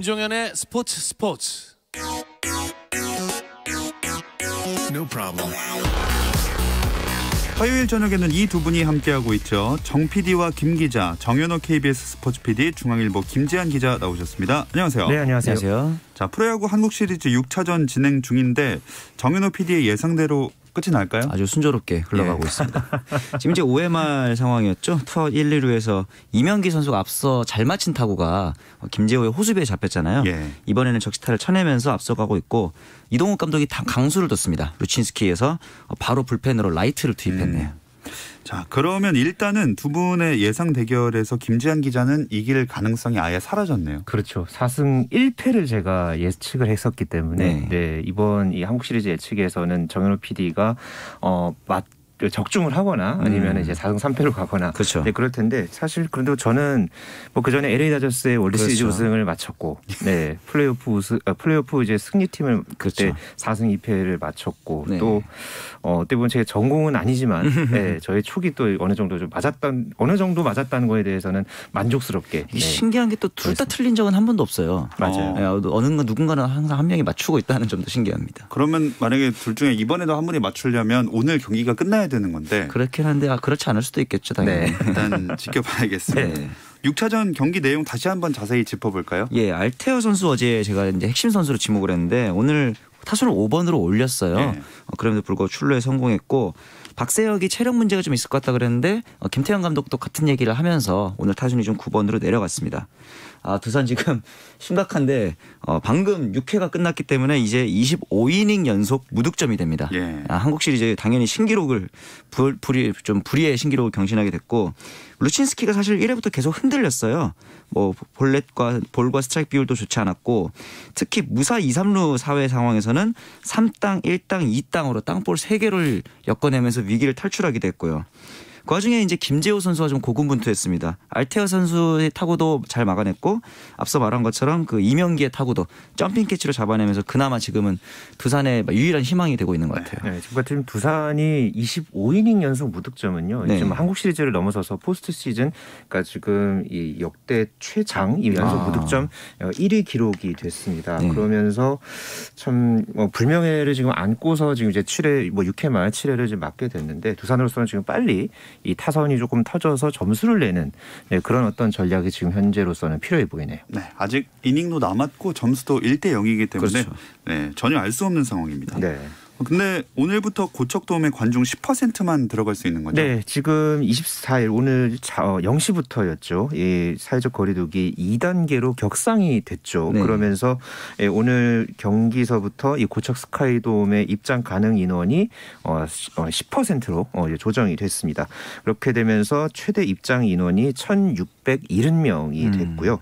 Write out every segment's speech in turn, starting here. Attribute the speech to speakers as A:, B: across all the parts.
A: 김종현의 스포츠.
B: No problem.
C: 화요일 저녁에는 이 두 분이 함께하고 있죠. 정 PD와 김 기자, 정현호 KBS 스포츠 PD, 중앙일보 김재한 기자 나오셨습니다. 안녕하세요.
D: 네, 안녕하세요.
C: 자, 프로야구 한국 시리즈 6차전 진행 중인데 정현호 PD의 예상대로 끝이 날까요?
D: 아주 순조롭게 흘러가고 있습니다. 지금 이제 5회 말 상황이었죠. 투아웃 1, 2루에서 이명기 선수가 앞서 잘 맞힌 타구가 김재호의 호수비에 잡혔잖아요.
C: 예.
D: 이번에는 적시타를 쳐내면서 앞서가고 있고 이동욱 감독이 강수를 뒀습니다. 루친스키에서 바로 불펜으로 라이트를 투입했네요.
C: 자, 그러면 일단은 두 분의 예상 대결에서 김재한 기자는 이길 가능성이 아예 사라졌네요.
E: 그렇죠. 4승 1패를 제가 예측을 했었기 때문에 네, 이번 이 한국 시리즈 예측에서는 정현호 PD가 적중을 하거나 아니면 이제 4승 3패로 가거나
D: 그렇죠.
E: 네, 그럴 텐데 사실 그래도 저는 뭐 그전에 LA 다저스의 월드 시리즈
D: 그렇죠.
E: 우승을 마쳤고 네, 플레이오프 이제 승리팀을 그때
D: 그렇죠.
E: 4승 2패를 마쳤고
D: 네.
E: 또 어떻게 보면 제 전공은 아니지만 네, 저의 촉이 또 어느 정도 맞았다는 거에 대해서는 만족스럽게
D: 이게 신기한 게 또 둘 다 틀린 적은 한 번도 없어요.
E: 맞아요.
D: 누군가는 항상 한 명이 맞추고 있다는 점도 신기합니다.
C: 그러면 만약에 둘 중에 이번에도 한 분이 맞추려면 오늘 경기가 끝나야 되는 건데
D: 그렇긴 한데 그렇지 않을 수도 있겠죠. 당연히.
E: 네.
C: 일단 지켜봐야겠습니다.
D: 네.
C: 6차전 경기 내용 다시 한번 자세히 짚어볼까요?
D: 예, 알테어 선수 어제 제가 이제 핵심 선수로 지목을 했는데 오늘 타순을 5번으로 올렸어요.
C: 네.
D: 그럼에도 불구하고 출루에 성공했고 박세혁이 체력 문제가 좀 있을 것 같다 그랬는데 김태형 감독도 같은 얘기를 하면서 오늘 타순이 좀 9번으로 내려갔습니다. 두산 지금 심각한데 방금 6회가 끝났기 때문에 이제 25이닝 연속 무득점이 됩니다.
C: 예.
D: 한국 시리즈 당연히 신기록을 불의의 신기록을 경신하게 됐고 루친스키가 사실 1회부터 계속 흔들렸어요. 뭐 볼과 스트라이크 비율도 좋지 않았고 특히 무사 2, 3루 4회 상황에서는 3땅, 1땅, 2땅으로 땅볼 3개를 엮어내면서 위기를 탈출하기도 했고요. 그 와중에 이제 김재호 선수가 좀 고군분투했습니다. 알테어 선수의 타구도 잘 막아냈고 앞서 말한 것처럼 그 이명기의 타구도 점핑 캐치로 잡아내면서 그나마 지금은 두산의 유일한 희망이 되고 있는 것 같아요.
E: 네, 지금 두산이 25이닝 연속 무득점은요.
D: 네.
E: 지금 한국 시리즈를 넘어서서 포스트 시즌, 그러니까 지금 이 역대 최장 이 연속 무득점 1위 기록이 됐습니다.
D: 네.
E: 그러면서 참 불명예를 지금 안고서 지금 이제 6회 말 7회를 지금 맞게 됐는데 두산으로서는 지금 빨리 이 타선이 조금 터져서 점수를 내는 그런 어떤 전략이 지금 현재로서는 필요해 보이네요.
C: 네, 아직 이닝도 남았고 점수도 1대 0이기 때문에
D: 그렇죠.
C: 네, 전혀 알 수 없는 상황입니다.
E: 네.
C: 근데 오늘부터 고척돔에 관중 10%만 들어갈 수 있는 거죠?
E: 네, 지금 24일 오늘 0시부터였죠. 이 사회적 거리두기 2단계로 격상이 됐죠.
D: 네.
E: 그러면서 오늘 경기서부터 이 고척 스카이돔의 입장 가능 인원이 10%로 조정이 됐습니다. 그렇게 되면서 최대 입장 인원이 1,670명이 됐고요.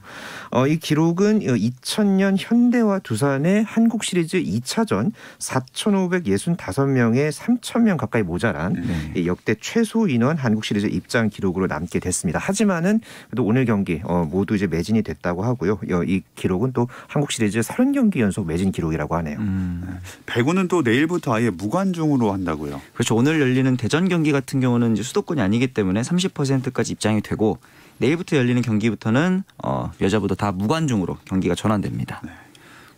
E: 이 기록은 2000년 현대와 두산의 한국 시리즈 2차전 4,565명에 3,000명 가까이 모자란 역대 최소 인원 한국 시리즈 입장 기록으로 남게 됐습니다. 하지만은 그래도 오늘 경기 모두 이제 매진이 됐다고 하고요. 이 기록은 또 한국 시리즈 30경기 연속 매진 기록이라고 하네요.
C: 배구는 또 내일부터 아예 무관중으로 한다고요?
D: 그렇죠. 오늘 열리는 대전 경기 같은 경우는 이제 수도권이 아니기 때문에 30%까지 입장이 되고 내일부터 열리는 경기부터는 여자부도 다 무관중으로 경기가 전환됩니다.
C: 네.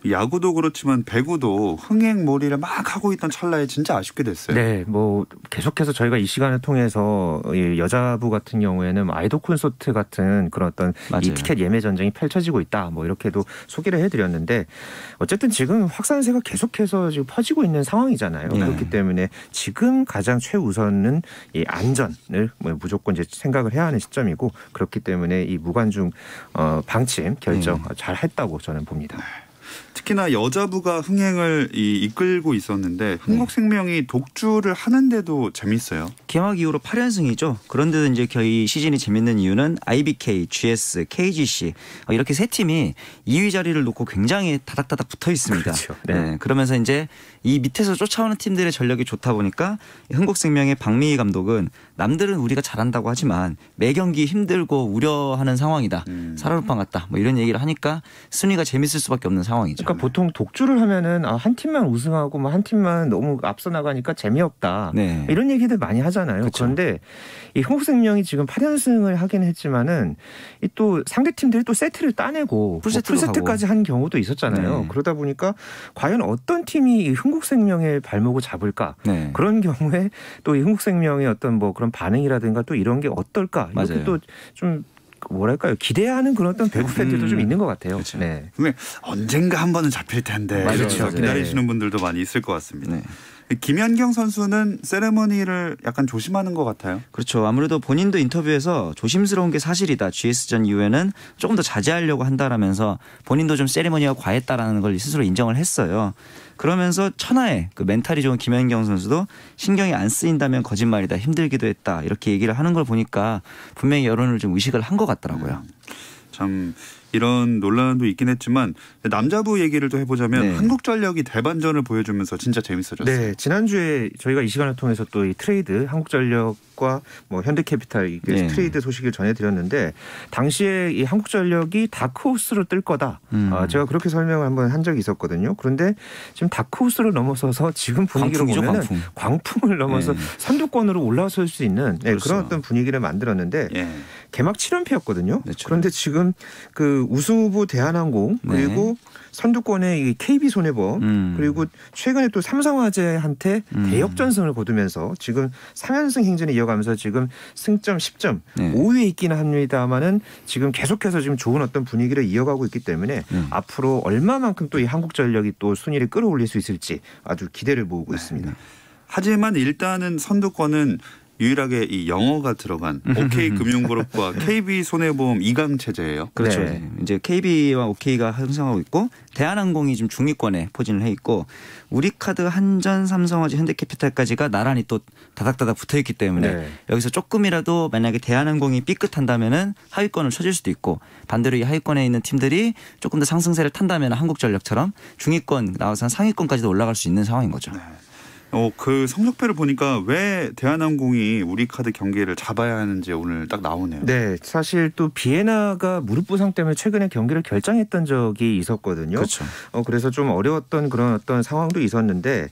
C: 야구도 그렇지만 배구도 흥행몰이를 막 하고 있던 찰나에 진짜 아쉽게 됐어요.
E: 네, 뭐 계속해서 저희가 이 시간을 통해서 이 여자부 같은 경우에는 아이돌 콘서트 같은 그런 어떤
D: 맞아요.
E: 이 티켓 예매 전쟁이 펼쳐지고 있다. 뭐 이렇게도 소개를 해드렸는데 어쨌든 지금 확산세가 계속해서 지금 퍼지고 있는 상황이잖아요.
D: 네.
E: 그렇기 때문에 지금 가장 최우선은 이 안전을 무조건 이제 생각을 해야 하는 시점이고 그렇기 때문에 이 무관중 방침 결정 잘 했다고 저는 봅니다.
C: 특히나 여자부가 흥행을 이끌고 있었는데 흥국생명이 독주를 하는데도 재밌어요.
D: 개막 이후로 8연승이죠. 그런데도 이제 거의 시즌이 재밌는 이유는 IBK, GS, KGC 이렇게 세 팀이 2위 자리를 놓고 굉장히 다닥다닥 붙어 있습니다.
E: 그렇죠. 네.
D: 그러면서 이제 이 밑에서 쫓아오는 팀들의 전력이 좋다 보니까 흥국생명의 박미희 감독은 남들은 우리가 잘한다고 하지만 매 경기 힘들고 우려하는 상황이다. 살얼음판 같다. 뭐 이런 얘기를 하니까 순위가 재밌을 수밖에 없는 상황. 상황이죠.
E: 그러니까 보통 독주를 하면은 한 팀만 우승하고 뭐 한 팀만 너무 앞서 나가니까 재미없다.
D: 네.
E: 이런 얘기들 많이 하잖아요.
D: 그쵸.
E: 그런데 이 흥국생명이 지금 8연승을 하긴 했지만은 이 또 상대 팀들이 또 세트를 따내고
D: 풀세트로
E: 풀세트까지 한 경우도 있었잖아요.
D: 네.
E: 그러다 보니까 과연 어떤 팀이 이 흥국생명의 발목을 잡을까?
D: 네.
E: 그런 경우에 또 이 흥국생명의 어떤 뭐 그런 반응이라든가 또 이런 게 어떨까? 이렇게
D: 맞아요.
E: 또 좀 뭐랄까요? 기대하는 그런 어떤 배구 팬들도 좀 있는 것 같아요.
D: 그렇죠.
E: 네.
C: 근데 언젠가 한 번은 잡힐 텐데
D: 맞아요.
C: 그래서
D: 맞아요.
C: 기다리시는 분들도 많이 있을 것 같습니다.
D: 네.
C: 김연경 선수는 세레머니를 약간 조심하는 것 같아요.
D: 그렇죠. 아무래도 본인도 인터뷰에서 조심스러운 게 사실이다. GS전 이후에는 조금 더 자제하려고 한다라면서 본인도 좀 세리머니가 과했다라는 걸 스스로 인정을 했어요. 그러면서 천하의 그 멘탈이 좋은 김연경 선수도 신경이 안 쓰인다면 거짓말이다. 힘들기도 했다. 이렇게 얘기를 하는 걸 보니까 분명히 여론을 좀 의식을 한 것 같더라고요.
C: 참 이런 논란도 있긴 했지만 남자부 얘기를 또 해보자면
D: 네.
C: 한국전력이 대반전을 보여주면서 진짜 재밌어졌어요.
E: 네, 지난주에 저희가 이 시간을 통해서 또 이 트레이드 한국전력과 뭐 현대캐피탈 이
D: 네.
E: 트레이드 소식을 전해드렸는데 당시에 이 한국전력이 다크호스로 뜰 거다. 제가 그렇게 설명을 한번 한 적이 있었거든요. 그런데 지금 다크호스를 넘어서서 지금 분위기로
D: 광풍이죠,
E: 보면
D: 광풍.
E: 광풍을 넘어서
D: 네.
E: 선두권으로 올라설 수 있는
D: 그렇죠.
E: 그런 어떤 분위기를 만들었는데
C: 예.
E: 개막 7연패였거든요.
D: 그렇죠.
E: 그런데 지금 그 우승 후보 대한항공 그리고 선두권의 이 KB손해보험 그리고 최근에 또 삼성화재한테 대역전승을 거두면서 지금 3연승 행진을 이어가면서 지금 승점 10점
D: 네.
E: 5위에 있기는 합니다만은 지금 계속해서 지금 좋은 어떤 분위기를 이어가고 있기 때문에 앞으로 얼마만큼 또 이 한국전력이 또 순위를 끌어올릴 수 있을지 아주 기대를 모으고 있습니다.
C: 하지만 일단은 선두권은 유일하게 이 영어가 들어간 OK금융그룹과 KB손해보험 2강 체제예요.
D: 그렇죠.
E: 네.
D: 이제 KB와 OK가 형성하고 있고 대한항공이 지금 중위권에 포진을 해 있고 우리카드, 한전, 삼성화재, 현대캐피탈까지가 나란히 또 다닥다닥 붙어 있기 때문에
E: 네.
D: 여기서 조금이라도 만약에 대한항공이 삐끗한다면은 하위권을 쳐질 수도 있고 반대로 이 하위권에 있는 팀들이 조금 더 상승세를 탄다면 한국전력처럼 중위권 나와서 상위권까지도 올라갈 수 있는 상황인 거죠.
C: 그 성적표를 보니까 왜 대한항공이 우리카드 경기를 잡아야 하는지 오늘 딱 나오네요.
E: 네, 사실 또 비에나가 무릎 부상 때문에 최근에 경기를 결장했던 적이 있었거든요.
D: 그렇죠.
E: 그래서 좀 어려웠던 그런 어떤 상황도 있었는데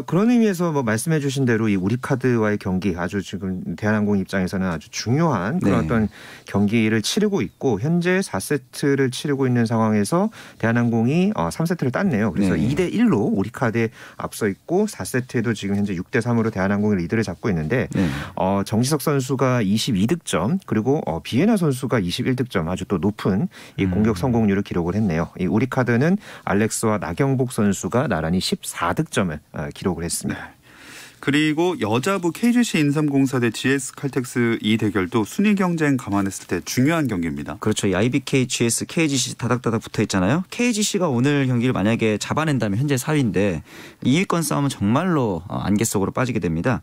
E: 그런 의미에서 뭐 말씀해주신 대로 이 우리카드와의 경기 아주 지금 대한항공 입장에서는 아주 중요한 그런
D: 네.
E: 어떤 경기를 치르고 있고 현재 4세트를 치르고 있는 상황에서 대한항공이 3세트를 땄네요. 그래서
D: 네.
E: 2대1로 우리카드에 앞서 있고 4세트에도 지금 현재 6대3으로 대한항공이 리드를 잡고 있는데
D: 네.
E: 정지석 선수가 22득점 그리고 비에나 선수가 21득점 아주 또 높은 이 공격 성공률을 기록을 했네요. 이 우리카드는 알렉스와 나경복 선수가 나란히 14득점을 기록을 했습니다.
C: 그리고 여자부 KGC 인삼공사 대 GS 칼텍스 이 대결도 순위 경쟁 감안했을 때 중요한 경기입니다.
D: 그렇죠. 이 IBK, GS, KGC 다닥다닥 붙어 있잖아요. KGC가 오늘 경기를 만약에 잡아낸다면 현재 4위인데 2위권 싸움은 정말로 안개 속으로 빠지게 됩니다.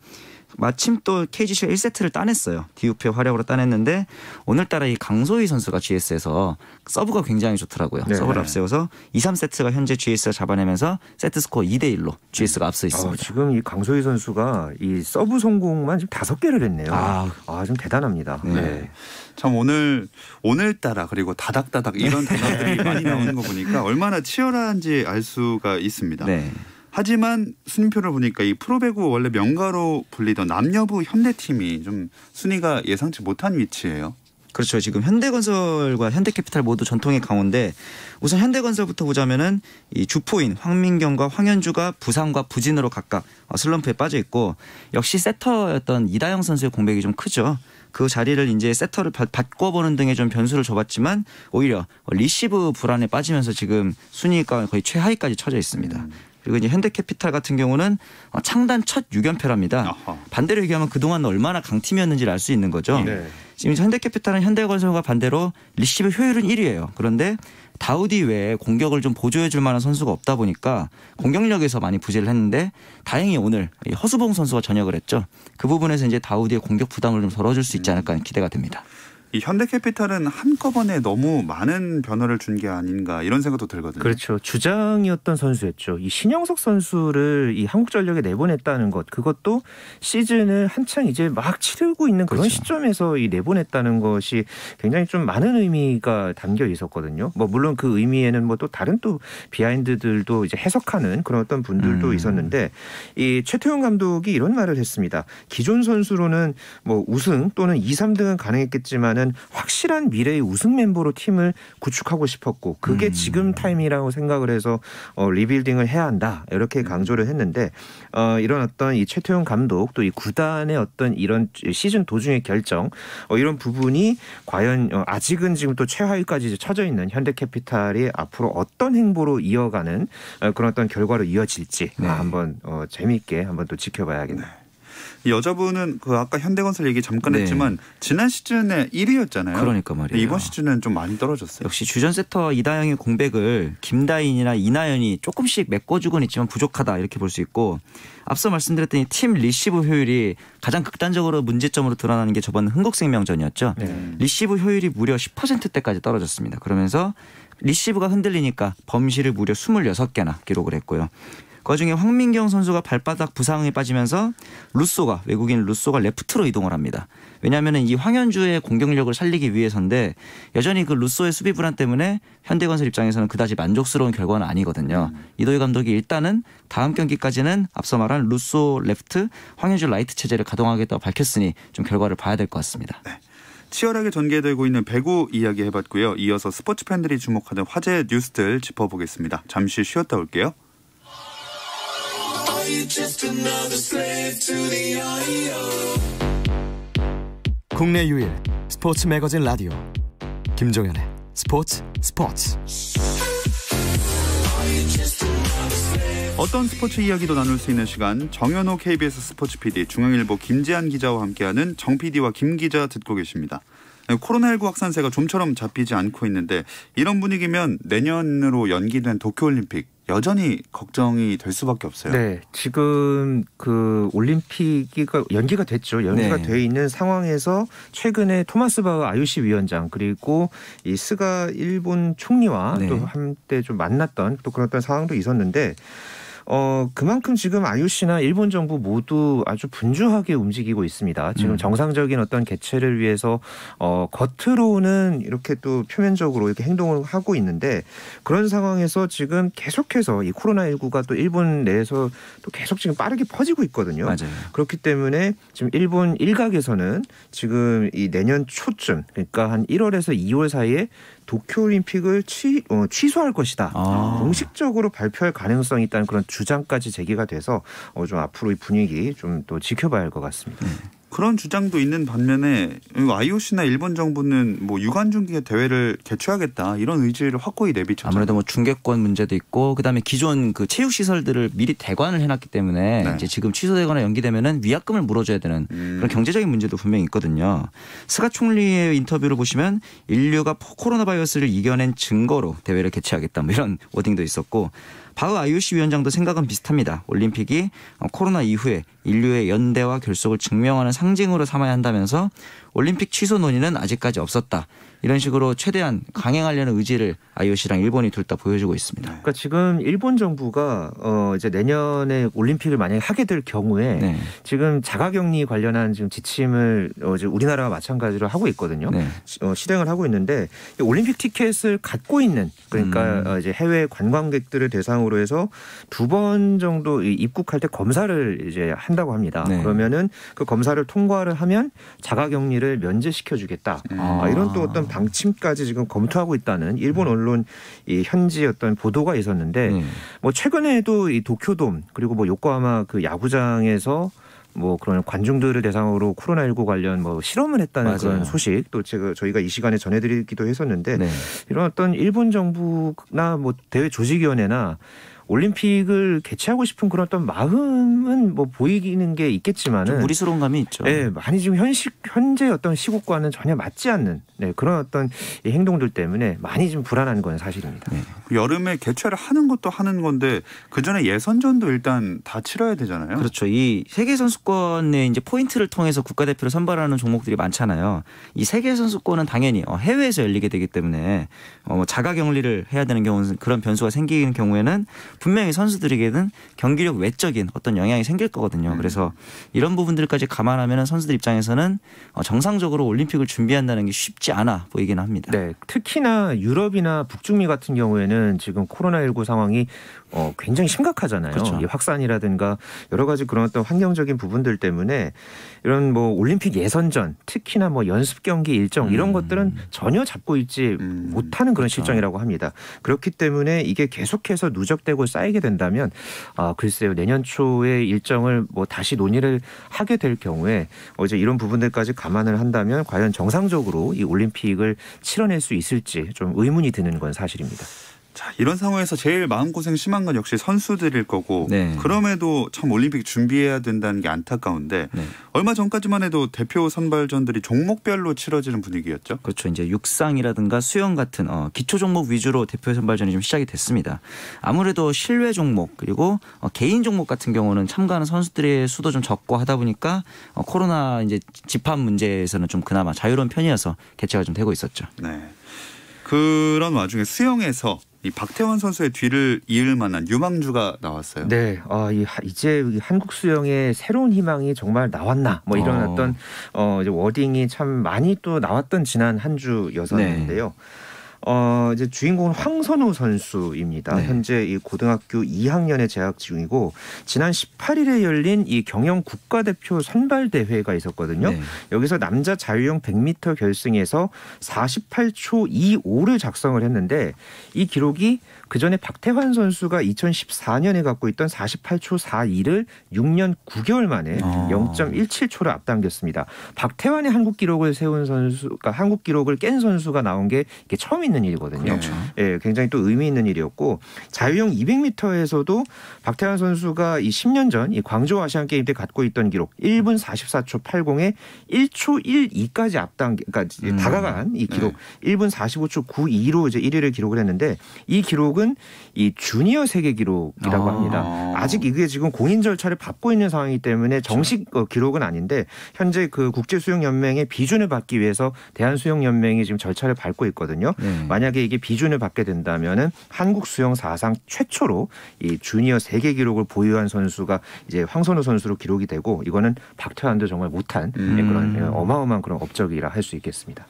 D: 마침 또 KGC가 1세트를 따냈어요. 디우프의 활약으로 따냈는데 오늘따라 이 강소희 선수가 GS에서 서브가 굉장히 좋더라고요.
E: 네.
D: 서브를 앞세워서 2, 3세트가 현재 GS가 잡아내면서 세트 스코어 2대1로 GS가 앞서 있습니다.
E: 지금 이 강소희 선수가 이 서브 성공만 지금 5개를 했네요. 좀 대단합니다.
D: 네.
E: 네.
C: 참 오늘따라 그리고 다닥다닥 이런 단어들이 많이 나오는 거 보니까 얼마나 치열한지 알 수가 있습니다.
D: 네.
C: 하지만 순위표를 보니까 이 프로배구 원래 명가로 불리던 남녀부 현대팀이 좀 순위가 예상치 못한 위치예요.
D: 그렇죠. 지금 현대건설과 현대캐피탈 모두 전통의 강호인데 우선 현대건설부터 보자면은 이 주포인 황민경과 황현주가 부상과 부진으로 각각 슬럼프에 빠져 있고 역시 세터였던 이다영 선수의 공백이 좀 크죠. 그 자리를 이제 세터를 바꿔보는 등의 좀 변수를 줘봤지만 오히려 리시브 불안에 빠지면서 지금 순위가 거의 최하위까지 처져 있습니다. 그리고 이제 현대캐피탈 같은 경우는 창단 첫 6연패랍니다.
C: 아하.
D: 반대로 얘기하면 그동안 얼마나 강팀이었는지를 알 수 있는 거죠.
E: 네.
D: 지금 현대캐피탈은 현대건설과 반대로 리시브 효율은 1위예요. 그런데 다우디 외에 공격을 좀 보조해 줄 만한 선수가 없다 보니까 공격력에서 많이 부재를 했는데 다행히 오늘 허수봉 선수가 전역을 했죠. 그 부분에서 이제 다우디의 공격 부담을 좀 덜어줄 수 있지 않을까 하는 기대가 됩니다.
C: 이 현대캐피탈은 한꺼번에 너무 많은 변화를 준 게 아닌가 이런 생각도 들거든요.
E: 그렇죠. 주장이었던 선수였죠. 이 신영석 선수를 이 한국전력에 내보냈다는 것, 그것도 시즌을 한창 이제 막 치르고 있는 그런
D: 그렇죠.
E: 시점에서 이 내보냈다는 것이 굉장히 좀 많은 의미가 담겨 있었거든요. 뭐 물론 그 의미에는 뭐 또 다른 또 비하인드들도 이제 해석하는 그런 어떤 분들도 있었는데 이 최태용 감독이 이런 말을 했습니다. 기존 선수로는 뭐 우승 또는 2, 3등은 가능했겠지만은 확실한 미래의 우승 멤버로 팀을 구축하고 싶었고 그게 지금 타임이라고 생각을 해서 리빌딩을 해야 한다 이렇게 강조를 했는데 이런 어떤 이 최태용 감독 또 이 구단의 어떤 이런 시즌 도중의 결정 이런 부분이 과연 아직은 지금 또 최하위까지 이제 처져 있는 현대캐피탈이 앞으로 어떤 행보로 이어가는 그런 어떤 결과로 이어질지 한번 재미있게 한번 또 지켜봐야겠네요.
C: 이 여자분은 그 아까 현대건설 얘기 잠깐
D: 네.
C: 했지만 지난 시즌에 1위였잖아요.
D: 그러니까 말이에요.
C: 이번 시즌은 좀 많이 떨어졌어요.
D: 역시 주전 세터 이다영의 공백을 김다인이나 이나연이 조금씩 메꿔주곤 있지만 부족하다 이렇게 볼 수 있고 앞서 말씀드렸던 이 팀 리시브 효율이 가장 극단적으로 문제점으로 드러나는 게 저번 흥국생명전이었죠. 리시브 효율이 무려 10%대까지 떨어졌습니다. 그러면서 리시브가 흔들리니까 범실을 무려 26개나 기록을 했고요. 그중에 황민경 선수가 발바닥 부상에 빠지면서 외국인 루소가 레프트로 이동을 합니다. 왜냐하면 이 황현주의 공격력을 살리기 위해서인데 여전히 그 루소의 수비 불안 때문에 현대건설 입장에서는 그다지 만족스러운 결과는 아니거든요. 이도희 감독이 일단은 다음 경기까지는 앞서 말한 루소 레프트, 황현주 라이트 체제를 가동하겠다고 밝혔으니 좀 결과를 봐야 될 것 같습니다.
C: 네. 치열하게 전개되고 있는 배구 이야기 해봤고요. 이어서 스포츠 팬들이 주목하는 화제 뉴스들 짚어보겠습니다. 잠시 쉬었다 올게요.
B: 국내 유일 스포츠 매거진 라디오 김종현의 스포츠.
C: 어떤 스포츠 이야기도 나눌 수 있는 시간 정현호 KBS 스포츠 PD 중앙일보 김재한 기자와 함께하는 정 PD와 김 기자 듣고 계십니다. 코로나19 확산세가 좀처럼 잡히지 않고 있는데 이런 분위기면 내년으로 연기된 도쿄올림픽 여전히 걱정이 될 수밖에 없어요.
E: 네, 지금 그 올림픽이 연기가 됐죠. 연기가 돼 있는 상황에서 최근에 토마스 바흐 IOC 위원장 그리고 이 스가 일본 총리와 또 한때 좀 만났던 또 그런 상황도 있었는데 그만큼 지금 IOC나 일본 정부 모두 아주 분주하게 움직이고 있습니다. 지금 정상적인 어떤 개최를 위해서 겉으로는 이렇게 또 표면적으로 이렇게 행동을 하고 있는데 그런 상황에서 지금 계속해서 이 코로나19가 또 일본 내에서 또 계속 지금 빠르게 퍼지고 있거든요.
D: 맞아요.
E: 그렇기 때문에 지금 일본 일각에서는 지금 이 내년 초쯤 그러니까 한 1월에서 2월 사이에 도쿄올림픽을 취소할 것이다. 공식적으로 발표할 가능성이 있다는 그런 주장까지 제기가 돼서 좀 앞으로 이 분위기 좀 또 지켜봐야 할 것 같습니다.
C: 그런 주장도 있는 반면에 IOC나 일본 정부는 뭐 유관중계 대회를 개최하겠다 이런 의지를 확고히 내비쳤죠.
D: 아무래도 뭐 중계권 문제도 있고 그다음에 기존 그 체육 시설들을 미리 대관을 해놨기 때문에 이제 지금 취소되거나 연기되면은 위약금을 물어줘야 되는 그런 경제적인 문제도 분명히 있거든요. 스가 총리의 인터뷰를 보시면 인류가 코로나 바이러스를 이겨낸 증거로 대회를 개최하겠다 뭐 이런 워딩도 있었고. 바흐 IOC 위원장도 생각은 비슷합니다. 올림픽이 코로나 이후에 인류의 연대와 결속을 증명하는 상징으로 삼아야 한다면서 올림픽 취소 논의는 아직까지 없었다. 이런 식으로 최대한 강행하려는 의지를 IOC랑 일본이 둘 다 보여주고 있습니다.
E: 그러니까 지금 일본 정부가 이제 내년에 올림픽을 만약에 하게 될 경우에 지금 자가격리 관련한 지금 지침을 이제 우리나라와 마찬가지로 하고 있거든요. 실행을 하고 있는데 올림픽 티켓을 갖고 있는 그러니까 이제 해외 관광객들을 대상으로 해서 2번 정도 입국할 때 검사를 이제 한다고 합니다. 그러면은 그 검사를 통과를 하면 자가격리를 면제시켜주겠다. 이런 또 어떤 방침까지 지금 검토하고 있다는 일본 언론 이 현지 어떤 보도가 있었는데 뭐 최근에도 이 도쿄돔 그리고 뭐 요코하마 그 야구장에서 뭐 그런 관중들을 대상으로 코로나19 관련 뭐 실험을 했다는 그런 소식 또 저희가 이 시간에 전해드리기도 했었는데 이런 어떤 일본 정부나 뭐 대회 조직위원회나 올림픽을 개최하고 싶은 그런 어떤 마음은 뭐 보이는 게 있겠지만은
D: 좀 무리스러운 감이 있죠.
E: 네, 많이 지금 현재 어떤 시국과는 전혀 맞지 않는 그런 어떤 이 행동들 때문에 많이 좀 불안한 건 사실입니다.
D: 네.
C: 여름에 개최를 하는 것도 하는 건데 그 전에 예선전도 일단 다 치러야 되잖아요.
D: 그렇죠. 이 세계 선수권의 이제 포인트를 통해서 국가대표를 선발하는 종목들이 많잖아요. 이 세계 선수권은 당연히 해외에서 열리게 되기 때문에 자가 격리를 해야 되는 경우는 그런 변수가 생기는 경우에는 분명히 선수들에게는 경기력 외적인 어떤 영향이 생길 거거든요. 그래서 이런 부분들까지 감안하면 선수들 입장에서는 정상적으로 올림픽을 준비한다는 게 쉽지 않아 보이긴 합니다.
E: 네, 특히나 유럽이나 북중미 같은 경우에는 지금 코로나19 상황이 굉장히 심각하잖아요.
D: 그렇죠.
E: 이 확산이라든가 여러 가지 그런 어떤 환경적인 부분들 때문에 이런 뭐 올림픽 예선전, 특히나 뭐 연습 경기 일정 이런 것들은 전혀 잡고 있지 못하는 그런 실정이라고 합니다. 그렇기 때문에 이게 계속해서 누적되고 쌓이게 된다면 글쎄요, 내년 초에 일정을 뭐 다시 논의를 하게 될 경우에 이제 이런 부분들까지 감안을 한다면 과연 정상적으로 이 올림픽을 치러낼 수 있을지 좀 의문이 드는 건 사실입니다.
C: 자, 이런 상황에서 제일 마음고생 심한 건 역시 선수들일 거고
D: 네.
C: 그럼에도 참 올림픽 준비해야 된다는 게 안타까운데
D: 네.
C: 얼마 전까지만 해도 대표 선발전들이 종목별로 치러지는 분위기였죠.
D: 그렇죠. 이제 육상이라든가 수영 같은 기초 종목 위주로 대표 선발전이 좀 시작이 됐습니다. 아무래도 실외 종목 그리고 개인 종목 같은 경우는 참가하는 선수들의 수도 좀 적고 하다 보니까 코로나 이제 집합 문제에서는 좀 그나마 자유로운 편이어서 개최가 좀 되고 있었죠.
C: 네. 그런 와중에 수영에서 이 박태환 선수의 뒤를 이을 만한 유망주가 나왔어요.
E: 네, 이제 한국 수영의 새로운 희망이 정말 나왔나 뭐 이런 어떤 이제 워딩이 참 많이 또 나왔던 지난 한 주였었는데요. 이제 주인공은 황선우 선수입니다.
D: 네.
E: 현재 이 고등학교 2학년에 재학 중이고 지난 18일에 열린 이 경영 국가대표 선발 대회가 있었거든요.
D: 네.
E: 여기서 남자 자유형 100m 결승에서 48초 25를 작성을 했는데 이 기록이 그전에 박태환 선수가 2014년에 갖고 있던 48초 42를 6년 9개월 만에 0.17초를 앞당겼습니다. 박태환의 한국 기록을 세운 선수, 그러니까 한국 기록을 깬 선수가 나온 게 이게 처음 있는 일이거든요.
C: 그렇죠.
E: 예, 굉장히 또 의미 있는 일이었고 자유형 200m에서도 박태환 선수가 이 10년 전 이 광저우 아시안 게임 때 갖고 있던 기록 1분 44초 80에 1초 12까지 그러니까 다가간 이 기록 1분 45초 92로 이제 1위를 기록을 했는데 이 기록은 이 주니어 세계 기록이라고 합니다. 아직 이게 지금 공인 절차를 밟고 있는 상황이기 때문에 정식 기록은 아닌데 현재 그 국제수영연맹의 비준을 받기 위해서 대한수영연맹이 지금 절차를 밟고 있거든요. 만약에 이게 비준을 받게 된다면은 한국 수영 사상 최초로 이 주니어 세계 기록을 보유한 선수가 이제 황선우 선수로 기록이 되고 이거는 박태환도 정말 못한 그런 어마어마한 그런 업적이라 할 수 있겠습니다.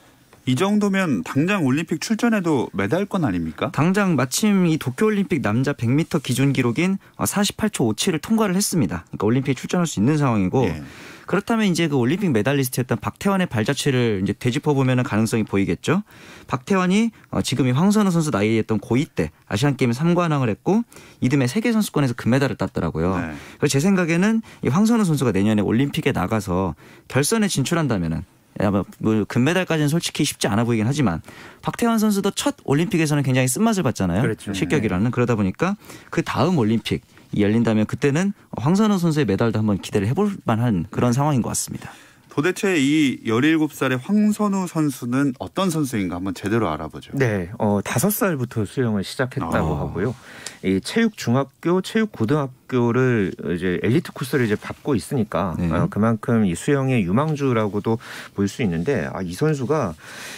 C: 이 정도면 당장 올림픽 출전해도 메달권 아닙니까?
D: 당장 마침 이 도쿄올림픽 남자 100m 기준 기록인 48초 57을 통과를 했습니다. 그러니까 올림픽에 출전할 수 있는 상황이고
C: 예.
D: 그렇다면 이제 그 올림픽 메달리스트였던 박태환의 발자취를 이제 되짚어 보면 가능성이 보이겠죠. 박태환이 지금 이 황선우 선수 나이에 했던 고2 때 아시안 게임 3관왕을 했고 이듬해 세계 선수권에서 금메달을 땄더라고요.
C: 네.
D: 그래서 제 생각에는 이 황선우 선수가 내년에 올림픽에 나가서 결선에 진출한다면은 뭐 금메달까지는 솔직히 쉽지 않아 보이긴 하지만 박태환 선수도 첫 올림픽에서는 굉장히 쓴맛을 봤잖아요.
E: 그렇죠.
D: 실격이라는. 그러다 보니까 그 다음 올림픽 열린다면 그때는 황선우 선수의 메달도 한번 기대를 해볼 만한 그런 상황인 것 같습니다.
C: 도대체 이 17살의 황선우 선수는 어떤 선수인가 한번 제대로 알아보죠.
E: 네, 5살부터 수영을 시작했다고 하고요. 이 체육 중학교, 체육 고등학교를 이제 엘리트 코스를 이제 밟고 있으니까
D: 네.
E: 그만큼 이 수영의 유망주라고도 볼 수 있는데 이 선수가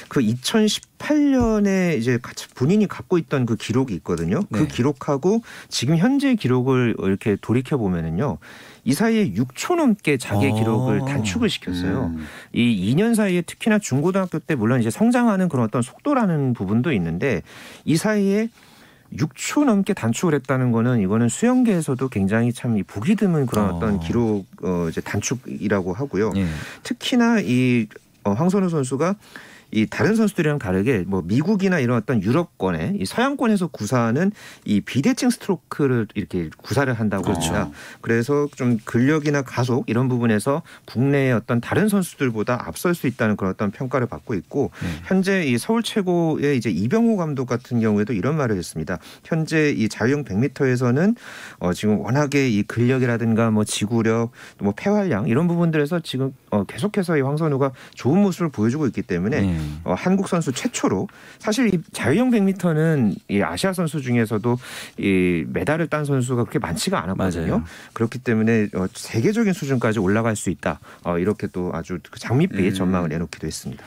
E: 그 2018년에 이제 본인이 갖고 있던 그 기록이 있거든요. 그
D: 네.
E: 기록하고 지금 현재 기록을 이렇게 돌이켜 보면은요. 이 사이에 6초 넘게 자기의 기록을 단축을 시켰어요. 이 2년 사이에 특히나 중고등학교 때 물론 이제 성장하는 그런 어떤 속도라는 부분도 있는데 이 사이에 6초 넘게 단축을 했다는 거는 이거는 수영계에서도 굉장히 참 보기 드문 그런 어떤 기록 이제 단축이라고 하고요.
D: 예.
E: 특히나 이 황선우 선수가 이 다른 선수들이랑 다르게 뭐 미국이나 이런 어떤 유럽권에 이 서양권에서 구사하는 이 비대칭 스트로크를 이렇게 구사를 한다고 합니다. 그래서 좀 근력이나 가속 이런 부분에서 국내의 어떤 다른 선수들보다 앞설 수 있다는 그런 어떤 평가를 받고 있고 현재 이 서울 최고의 이제 이병호 감독 같은 경우에도 이런 말을 했습니다. 현재 이 자유형 100m에서는 지금 워낙에 이 근력이라든가 뭐 지구력, 뭐 폐활량 이런 부분들에서 지금 계속해서 이 황선우가 좋은 모습을 보여주고 있기 때문에 한국 선수 최초로 사실 이 자유형 100m는 이 아시아 선수 중에서도 이 메달을 딴 선수가 그렇게 많지가 않았거든요.
D: 맞아요.
E: 그렇기 때문에 세계적인 수준까지 올라갈 수 있다. 이렇게 또 아주 장밋빛 전망을 내놓기도 했습니다.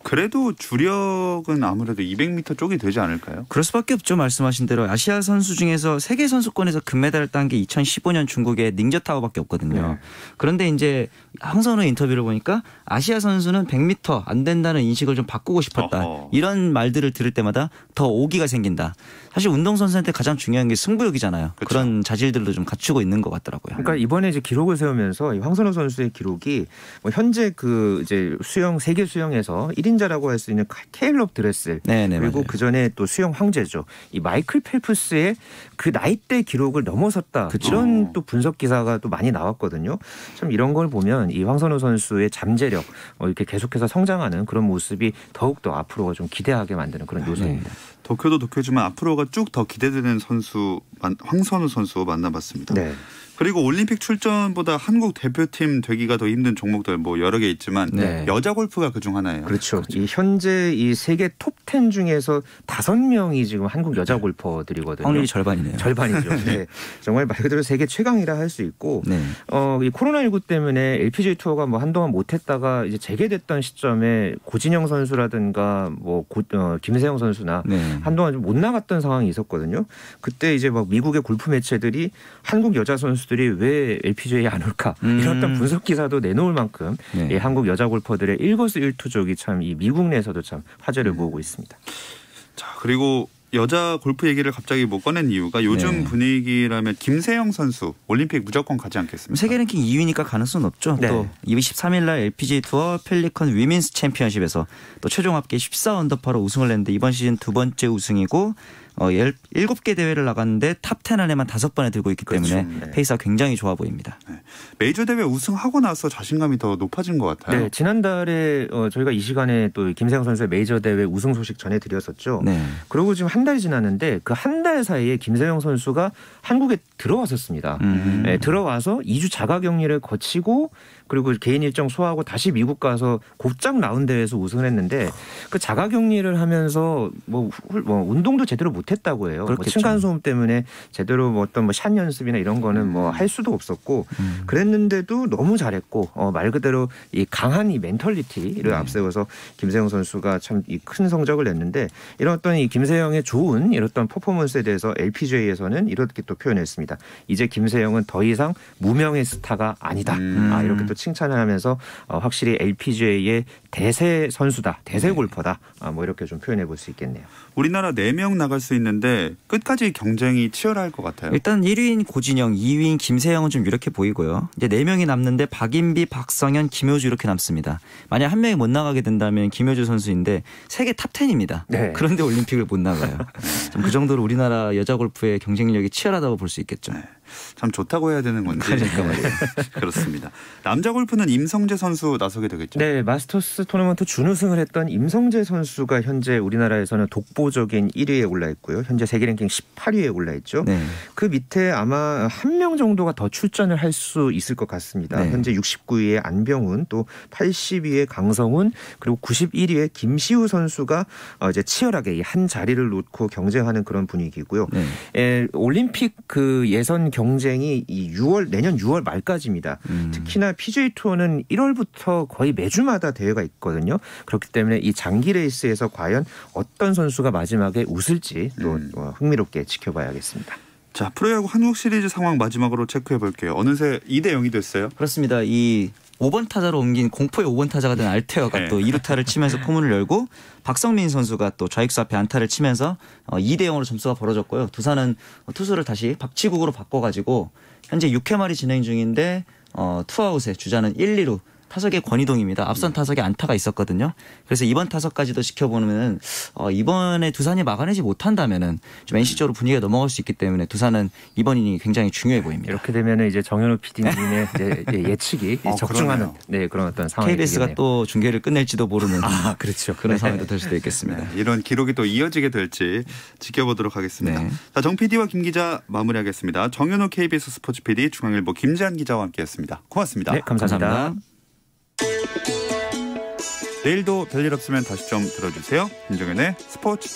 C: 그래도 주력은 아무래도 200m 쪽이 되지 않을까요?
D: 그럴 수밖에 없죠. 말씀하신 대로 아시아 선수 중에서 세계 선수권에서 금메달을 딴 게 2015년 중국의 닝저타오밖에 없거든요.
E: 네.
D: 그런데 이제 황선우 인터뷰를 보니까 아시아 선수는 100m 안 된다는 인식을 좀 바꾸고 싶었다. 이런 말들을 들을 때마다 더 오기가 생긴다. 사실 운동선수한테 가장 중요한 게 승부욕이잖아요.
C: 그렇죠.
D: 그런 자질들도 좀 갖추고 있는 것 같더라고요.
E: 그러니까 이번에 이제 기록을 세우면서 이 황선우 선수의 기록이 뭐 현재 그 이제 수영 세계 수영에서 1인자라고 할 수 있는 케일롭 드레슬
D: 네네,
E: 그리고
D: 맞아요.
E: 그 전에 또 수영 황제죠. 이 마이클 펠프스의 그 나이대 기록을 넘어섰다.
D: 그쵸.
E: 이런 또 분석 기사가 또 많이 나왔거든요. 참 이런 걸 보면 이 황선우 선수의 잠재력 이렇게 계속해서 성장하는 그런 모습이 더욱더 앞으로 좀 기대하게 만드는 그런 요소입니다.
C: 도쿄도 도쿄지만 앞으로가 쭉 더 기대되는 선수 황선우 선수 만나봤습니다.
E: 네.
C: 그리고 올림픽 출전보다 한국 대표팀 되기가 더 힘든 종목들 뭐 여러 개 있지만
D: 네.
C: 여자 골프가 그중 하나예요.
E: 그렇죠. 이 현재 이 세계 톱 10 중에서 5명이 지금 한국 여자 골퍼들이거든요.
D: 확률이 절반이네요.
E: 절반이죠. 네. 정말 말 그대로 세계 최강이라 할 수 있고
D: 네.
E: 이 코로나19 때문에 LPGA 투어가 뭐 한동안 못했다가 이제 재개됐던 시점에 고진영 선수라든가 뭐 김세영 선수나
D: 네.
E: 한동안 좀 못 나갔던 상황이 있었거든요. 그때 이제 막 미국의 골프 매체들이 한국 여자 선수들이 왜 LPGA에 안 올까 이런 어떤 분석 기사도 내놓을 만큼
D: 네.
E: 이 한국 여자 골퍼들의 일거수일투족이 참 이 미국 내에서도 참 화제를 모으고 있습니다.
C: 자, 그리고 여자 골프 얘기를 갑자기 뭐 꺼낸 이유가 요즘
D: 네.
C: 분위기라면 김세영 선수 올림픽 무조건 가지 않겠습니까?
D: 세계 랭킹 2위니까 가능성은 없죠.
E: 네.
D: 또 23일 날 LPGA 투어 펠리컨 위민스 챔피언십에서 또 최종 합계 14언더파로 우승을 했는데 이번 시즌 두 번째 우승이고 7개 대회를 나갔는데 탑 10 안에만 5번에 들고 있기 때문에
E: 그렇죠. 네.
D: 페이스가 굉장히 좋아 보입니다.
C: 네. 메이저 대회 우승하고 나서 자신감이 더 높아진 것 같아요.
E: 네, 지난달에 저희가 이 시간에 또 김세영 선수의 메이저 대회 우승 소식 전해드렸었죠.
D: 네.
E: 그리고 지금 한 달 지났는데 그 한 달 사이에 김세영 선수가 한국에 들어왔었습니다. 네, 들어와서 2주 자가격리를 거치고 그리고 개인 일정 소화하고 다시 미국 가서 곧장 나온 대회에서 우승을 했는데 그 자가격리를 하면서 뭐 운동도 제대로 못했다고 해요. 뭐
D: 그렇겠죠.
E: 층간소음 때문에 제대로 뭐 어떤 뭐 샷 연습이나 이런 거는 뭐 할 수도 없었고 그랬는데도 너무 잘했고 말 그대로 이 강한 이 멘털리티를 앞세워서 김세영 선수가 참 이 큰 성적을 냈는데 이런 어떤 이 김세영의 좋은 이런 어떤 퍼포먼스에 대해서 LPGA에서는 이렇게 또 표현했습니다. 이제 김세영은 더 이상 무명의 스타가 아니다. 이렇게 또 칭찬을 하면서 확실히 LPGA의 대세 선수다. 대세 골퍼다. 뭐 이렇게 좀 표현해 볼 수 있겠네요.
C: 우리나라 4명 나갈 수 있는데 끝까지 경쟁이 치열할 것 같아요.
D: 일단 1위인 고진영, 2위인 김세영은 좀 유력해 보이고요. 이제 4명이 남는데 박인비, 박성현, 김효주 이렇게 남습니다. 만약 한 명이 못 나가게 된다면 김효주 선수인데 세계 탑 10입니다.
E: 네.
D: 그런데 올림픽을 못 나가요. 좀 그 정도로 우리나라 여자 골프의 경쟁력이 치열하다고 볼 수 있겠죠.
C: 참 좋다고 해야 되는 건지.
D: 그러니까 말이에요.
C: 그렇습니다. 남자 골프는 임성재 선수 나서게 되겠죠.
E: 네, 마스터스 토너먼트 준우승을 했던 임성재 선수가 현재 우리나라에서는 독보적인 1위에 올라 있고요. 현재 세계 랭킹 18위에 올라 있죠.
D: 네.
E: 그 밑에 아마 한 명 정도가 더 출전을 할 수 있을 것 같습니다.
D: 네.
E: 현재 69위에 안병훈, 또 80위에 강성훈, 그리고 91위에 김시우 선수가 이제 치열하게 이 한 자리를 놓고 경쟁하는 그런 분위기고요.
D: 네.
E: 올림픽 그 예선 경쟁이 내년 6월 말까지입니다. 특히나 PGA 투어는 1월부터 거의 매주마다 대회가 있거든요. 그렇기 때문에 이 장기 레이스에서 과연 어떤 선수가 마지막에 웃을지 또 흥미롭게 지켜봐야겠습니다.
C: 자, 프로야구 한국 시리즈 상황 마지막으로 체크해 볼게요. 어느새 2대0이 됐어요.
D: 그렇습니다. 이 5번 타자로 옮긴 공포의 5번 타자가 된 알테어가
C: 네.
D: 또 2루타를 치면서 포문을 열고 박성민 선수가 또 좌익수 앞에 안타를 치면서 2대0으로 점수가 벌어졌고요. 두산은 투수를 다시 박치국으로 바꿔가지고 현재 6회 말이 진행 중인데 투아웃에 주자는 1, 2루 타석의 권희동입니다. 앞선 타석에 안타가 있었거든요. 그래서 이번 타석까지도 지켜보면 이번에 두산이 막아내지 못한다면은 좀 NC 쪽으로 분위기가 넘어갈 수 있기 때문에 두산은 이번 이닝이 굉장히 중요해 보입니다.
E: 이렇게 되면은 이제 정현우 PD님의 예측이 적중하는 그런 어떤 상황이
D: KBS가
E: 되겠네요.
D: 또 중계를 끝낼지도 모르는
E: 그렇죠.
D: 그런 상황도 될 수도 있겠습니다.
C: 네, 이런 기록이 또 이어지게 될지 지켜보도록 하겠습니다.
D: 네.
C: 자, 정 PD와 김 기자 마무리하겠습니다. 정현호 KBS 스포츠 PD, 중앙일보 김재한 기자와 함께했습니다. 고맙습니다.
E: 네, 감사합니다.
D: 감사합니다.
C: 내일도 별일 없으면 다시 좀 들어주세요. 김종현의 스포츠.